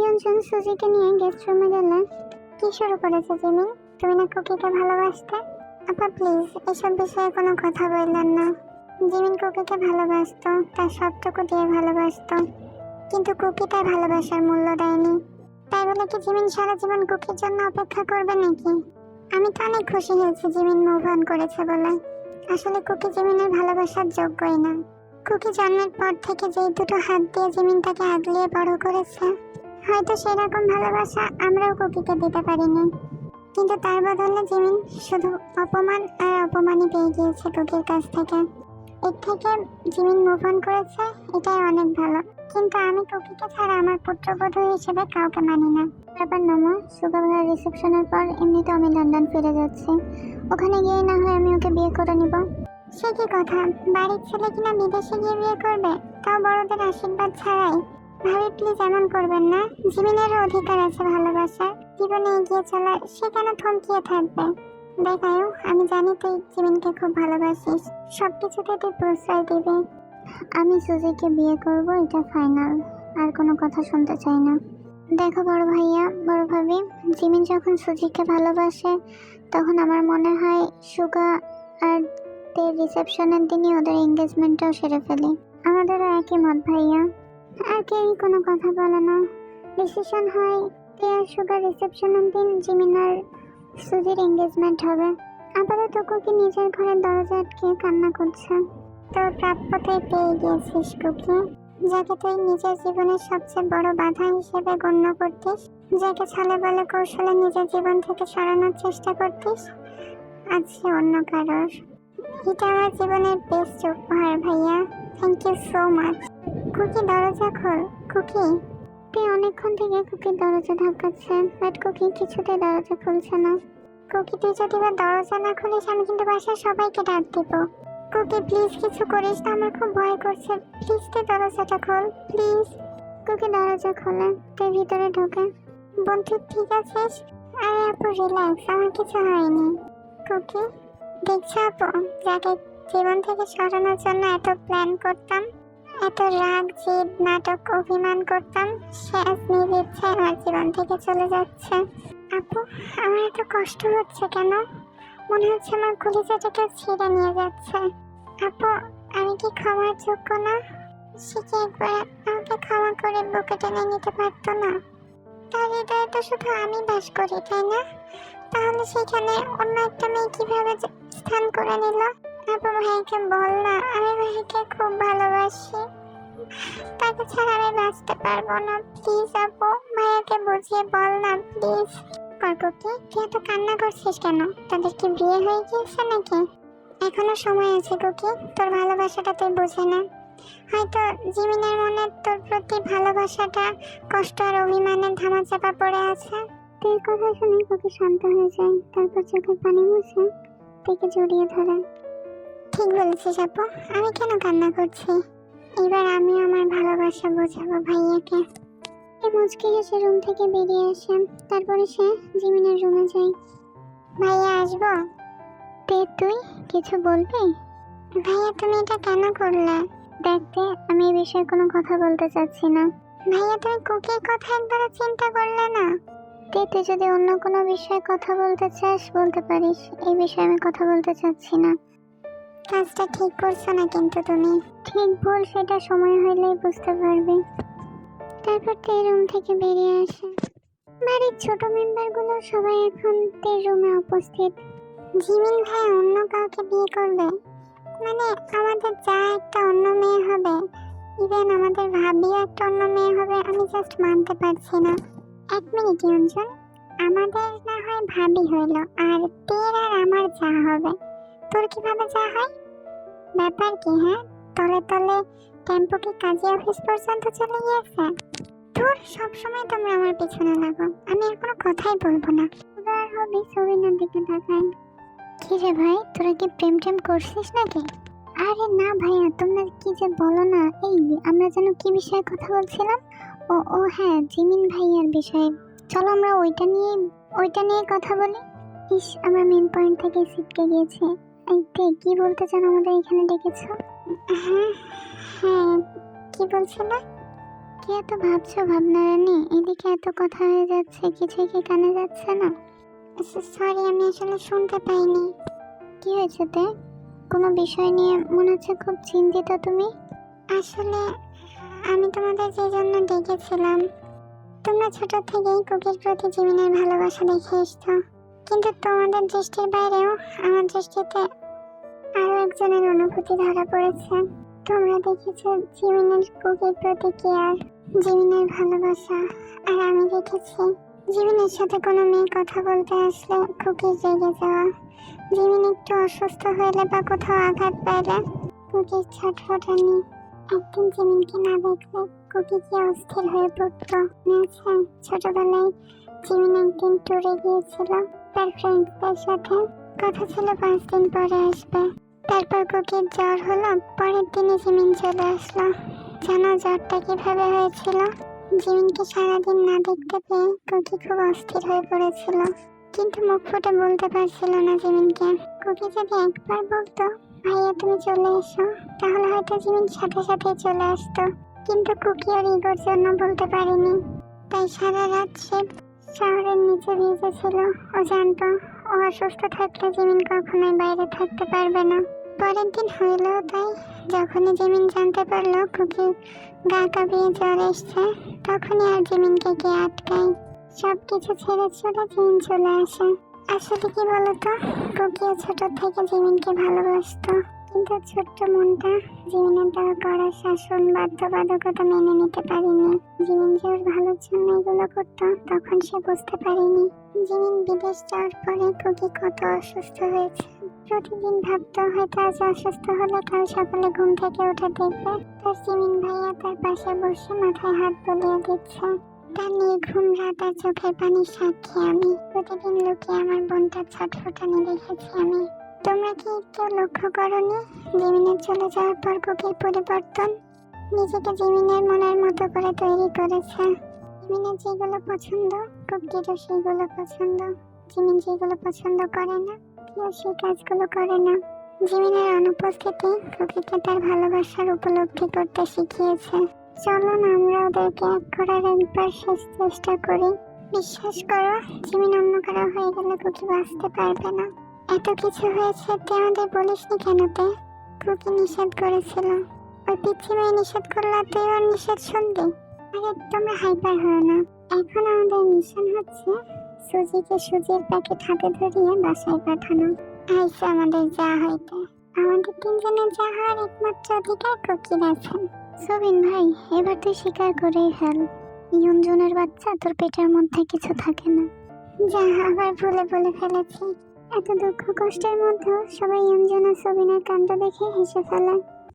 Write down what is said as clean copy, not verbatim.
ইয়ঞ্জন সুজিকে নিয়ে গেস্ট রুমে গেলে কি শুরু করেছে জিমিন? তুমি না কুকিকে ভালোবাসতে? আপা প্লিজ এসব বিষয়ে কোনো কথা বললেন না। জিমিন কুকিকে ভালোবাসতো, তার সবটুকু দিয়ে ভালোবাসতো, কিন্তু কুকি তার ভালোবাসার মূল্য দেয়নি। তাই বলে কি জিমিন সারা জীবন কুকির জন্য অপেক্ষা করবে নাকি? আমি তো অনেক খুশি হয়েছি জিমিন মুভ অন করেছে বলে। আসলে কুকি জিমিনের ভালোবাসার যোগ্যই না। কুকি জন্মের পর থেকে যেই দুটো হাত দিয়ে জিমিন তাকে আগলিয়ে বড় করেছে, হয়তো সেরকম ভালোবাসা আমরাও কুকিকে দিতে পারিনি, কিন্তু তার বদলে জিমিন শুধু অপমান আর অপমানই পেয়ে গিয়েছে কুকির কাছ থেকে। এর থেকে জিমিন মুভ অন করেছে, এটাই অনেক ভালো। কিন্তু আমি কুকিকে ছাড়া আমার পুত্রবধূ হিসেবে কাউকে মানি না। ব্যাপার নমো, সুগা ভাইয়ের রিসেপশনের পর এমনিতে আমি লন্ডন ফিরে যাচ্ছি, ওখানে গিয়ে না হয় আমি ওকে বিয়ে করে নিব। সে কি কথা, বাড়ির ছেলে কিনা বিদেশে গিয়ে বিয়ে করবে, তাও বড়দের আশীর্বাদ ছাড়াই? ভাবি প্লিজ এমন করবেন না। জিমিনেরও অধিকার আছে ভালোবাসার, জীবনে এগিয়ে চলার, সে কেন থমকিয়ে থাকবে? দেখ আয়ু, আমি জানি তুই জিমিনকে খুব ভালোবাসিস, সবকিছুতে তুই প্রশ্রয় দিবি। আমি সুজিকে বিয়ে করব, এটা ফাইনাল, আর কোনো কথা শুনতে চাই না। দেখো বড় ভাইয়া, বড় ভাবি, জিমিন যখন সুজিকে ভালোবাসে তখন আমার মনে হয় সুগা আর দের রিসেপশনের দিনই ওদের এঙ্গেজমেন্টটাও সেরে ফেলি। আমাদেরও একই মত ভাইয়া। আর কেউই কোনো কথা বলে না। ডিসিশন হয় তে আর সুগার রিসেপশনের দিন জিমিন আর সুজির এঙ্গেজমেন্ট হবে। আপাতত কুকি নিজের ঘরের দরজা আটকে কান্না করছে। তোর প্রাপ্যতাই পেয়ে গিয়েছিস কুকি, যাকে তুই নিজের জীবনের সবচেয়ে বড় বাধা হিসেবে গণ্য করতিস, যাকে ছলে বলে কৌশলে নিজের জীবন থেকে সরানোর চেষ্টা করতিস, আজ সে অন্য কারোর। এটা আমার জীবনের বেস্ট উপহার ভাইয়া, thank you so much. Cookie দরজা খোল, কুকি। তুই অনেকক্ষণ থেকে কুকির দরজা ধাক্কাচ্ছে, বাট কুকি কিছুতেই দরজা খুলছে না। কুকি তুই যদি বা দরজা না খুলিস আমি কিন্তু বাসায় সবাইকে ডাক দিব। কুকি প্লিজ কিছু করিস না, আমার খুব ভয় করছে, প্লিজ তুই দরজাটা খোল প্লিজ। কুকি দরজা খোলে, তুই ভিতরে ঢোকে। বন্ধু ঠিক আছিস? আরে আপু রিল্যাক্স, আমার কিছু হয়নি। কুকি দেখছো আপু, যাকে জীবন থেকে সরানোর জন্য এত প্ল্যান করতাম, এত রাগ জিদ নাটক অভিমান করতাম, সে আজ নিজ ইচ্ছায় আমার জীবন থেকে চলে যাচ্ছে। আপু আমার এত কষ্ট হচ্ছে কেন? মনে হচ্ছে আমার কলিজাটাকে ছিঁড়ে নিয়ে যাচ্ছে। আপু আমি কি ক্ষমার যোগ্য না? সে কি একবার আমাকে ক্ষমা করে বুকে টেনে নিতে পারতো না? তার হৃদয়ে তো শুধু আমি বাস করি, তাই না? তাহলে সেখানে অন্য একটা মেয়ে কিভাবে স্থান করে নিল? আপু ভাইকে বল না, আমি ভাইকে খুব ভালোবাসি, তাকে ছাড়া আমি বাঁচতে পারবো না। প্লিজ আপু ভাইয়াকে বুঝিয়ে বল না প্লিজ। কর্ককে তুই এত কান্না করছিস কেন? তাদের কি বিয়ে হয়ে গিয়েছে নাকি? এখনো সময় আছে কুকি, তোর ভালোবাসাটা তুই বুঝে না। হয়তো জিমিনের মনে তোর প্রতি ভালোবাসাটা কষ্ট আর অভিমানের ধামাচাপা পড়ে আছে। তোর কথা শুনে কুকি শান্ত হয়ে যায়, তারপর চোখের পানি মুছে তাকে জড়িয়ে ধরে। ঠিক বলেছিস আপু, আমি কেন কান্না করছি? এবার আমি আমার ভালোবাসা বোঝাবো ভাইয়াকে। এই মুচকি হেসে রুম থেকে বেরিয়ে আসে, তারপরে সে জিমিনের রুমে যায়। ভাইয়া আসবো? তুই কিছু বলবি? ভাইয়া তুমি এটা কেন করলে? দেখতে আমি এই বিষয়ে কোনো কথা বলতে চাচ্ছি না। ভাইয়া তুমি কুকির কথা একবারও চিন্তা করলে না? তুই যদি অন্য কোনো বিষয়ে কথা বলতে চাস বলতে পারিস, এই বিষয়ে আমি কথা বলতে চাচ্ছি না। কাজটা ঠিক করছো না কিন্তু তুমি। ঠিক ভুল সেটা সময় হলেই বুঝতে পারবি। তারপর তে রুম থেকে বেরিয়ে আসে। বাড়ির ছোট মেম্বারগুলো সবাই এখন তে রুমে উপস্থিত। জিমিন ভাই অন্য কাউকে বিয়ে করবে মানে আমাদের যা একটা অন্য মেয়ে হবে, ইভেন আমাদের ভাবিও একটা অন্য মেয়ে হবে, আমি জাস্ট মানতে পারছি না। এক মিনিট ইয়ঞ্জন, আমাদের না হয় ভাবি হইলো, আর তের আর আমার যা হবে, তোর কিভাবে যা হয়? ব্যাপার কি? হ্যাঁ, তলে তলে টেম্পো কি কাজী অফিস পর্যন্ত চলে গিয়েছে? তোর সবসময় তোমরা আমার পিছনে লাগো, আমি আর কোনো কথাই বলবো না। আর হবে সবিনার দিকে তাকায়। কি রে ভাই, তোরা কি প্রেম টেম করছিস নাকি? আরে না ভাইয়া, তোমরা কি যে বলো না। এই আমরা যেন কি বিষয়ে কথা বলছিলাম? ও হ্যাঁ, জিমিন ভাইয়ার বিষয়ে। চলো আমরা ওইটা নিয়ে কথা বলি। ইস, আমরা মেন পয়েন্ট থেকে ছিটকে গিয়েছি। এই কি বলতে চান আমাদের এখানে ডেকেছো? হ্যাঁ হ্যাঁ, কি বলছিলে? কি এত ভাবছো ভাবনা রানী? এদিকে থেকে এত কথা হয়ে যাচ্ছে, কিছুই কি কানে যাচ্ছে না? সরি, আমি আসলে শুনতে পাইনি। কি হয়েছে তে? কোনো বিষয় নিয়ে মনে হচ্ছে খুব চিন্তিত তুমি। আসলে আমি তোমাদের যে জন্য ডেকেছিলাম, তোমরা ছোট থেকেই কুকির প্রতি জিমিনের ভালোবাসা দেখে এসছো, কিন্তু তোমাদের দৃষ্টির বাইরেও আমার দৃষ্টিতে আরো একজনের অনুভূতি ধরা পড়েছে। তোমরা দেখেছো জিমিনের কুকির প্রতি কেয়ার, জিমিনের ভালোবাসা, আর আমি দেখেছি জিমিনের সাথে কোনো মেয়ে কথা বলতে আসলে কুকির রেগে যাওয়া, জিমিন একটু অসুস্থ হলে বা কোথাও আঘাত পাইলে কুকির ছটফটানি। একদিন জিমিনকে না দেখলে কুকি কি অস্থির হয়ে পড়তো। মনে আছে ছোটবেলায় জিমিন একদিন ট্যুরে গিয়েছিল তার ফ্রেন্ডসদের সাথে, কথা ছিল 5 দিন পরে আসবে। তারপর কুকির জ্বর হলো, পরের দিনে জিমিন চলে আসলো। জানো জ্বরটা কিভাবে হয়েছিল? জিমিনকে সারাদিন না দেখতে পেয়ে কুকি খুব অস্থির হয়ে পড়েছিল, কিন্তু মুখ ফুটে বলতে পারছিল না জিমিনকে। কুকি যদি একবার বলতো ভাইয়া তুমি চলে এসো, তাহলে হয়তো জিমিন সাথে সাথে চলে আসতো, কিন্তু কুকি আর ইগোর জন্য বলতে পারেনি। তাই সারা রাত সে শহরের নিচে ভিজেছিল। ও জানতো ও অসুস্থ থাকলে জিমিন কখনোই বাইরে থাকতে পারবে না। পরের দিন হইলেও তাই, যখনই জিমিন জানতে পারলো কুকির গা কাঁপিয়ে জ্বর এসছে, তখনই আর জিমিনকে কে আটকায়। সবকিছু ছেড়ে ছুড়ে জিমিন চলে আসে। আসলে কি বলতো, কুকিও ছোট থেকে জিমিনকে ভালোবাসতো, কিন্তু ছোট্ট মনটা জিমিনের দেওয়া কড়া শাসন বাধ্যবাধকতা মেনে নিতে পারেনি। জিমিন যে ওর ভালোর জন্য এগুলো করতো তখন সে বুঝতে পারেনি। জিমিন বিদেশ যাওয়ার পরে কুকি কত অসুস্থ হয়েছে। প্রতিদিন ভাবতো হয়তো আজ অসুস্থ হলে কাল সকালে ঘুম থেকে উঠে দেখবে তার জিমিন ভাইয়া তার পাশে বসে মাথায় হাত বুলিয়ে দিচ্ছে। তার নির্ঘুম রাত আর চোখের পানির সাক্ষী আমি। প্রতিদিন লুকিয়ে আমার বোনটার ছটফটানি দেখেছি আমি। তোমরা কি কেউ লক্ষ্য করনি জিমিনের চলে যাওয়ার পর কুকির পরিবর্তন? নিজেকে জিমিনের মনের মতো করে তৈরি করেছে। জিমিনের যেগুলো পছন্দ কুকিরও সেগুলো পছন্দ। জিমিন যেগুলো পছন্দ করে না কেউ সেই কাজগুলো করে না। জিমিনের অনুপস্থিতি কুকিকে তার ভালোবাসার উপলব্ধি করতে শিখিয়েছে। চলো না আমরা ওদেরকে এক করার একবার শেষ চেষ্টা করি। বিশ্বাস করো, জিমিন অন্য কারো হয়ে গেলে কুকি বাঁচতে পারবে না। এত কিছু হয়েছে তুই আমাদের বলিসনি কেন? কুকি নিষেধ করেছিল। ওই পিচ্ছি মেয়ে নিষেধ করলে তুই ওর নিষেধ শুনবি? আরে তোমরা হাইপার হও না। এখন আমাদের মিশন হচ্ছে সুজিকে সুজির প্যাকেট হাতে ধরিয়ে বাসায় পাঠানো। আইসে আমাদের যা হইতে। আমাদের 3 জনের যা হওয়ার একমাত্র অধিকার কুকির আছে। সুবিন ভাই, এবার তুই স্বীকার করেই ফেল, ইয়ঞ্জনের বাচ্চা তোর পেটের মধ্যে কিছু থাকে না। যা আবার ভুলে বলে ফেলেছি। এত দুঃখ কষ্টের মধ্যেও সবাই ইয়ঞ্জনা সুবিনের কাণ্ড দেখে হেসে ফেলে।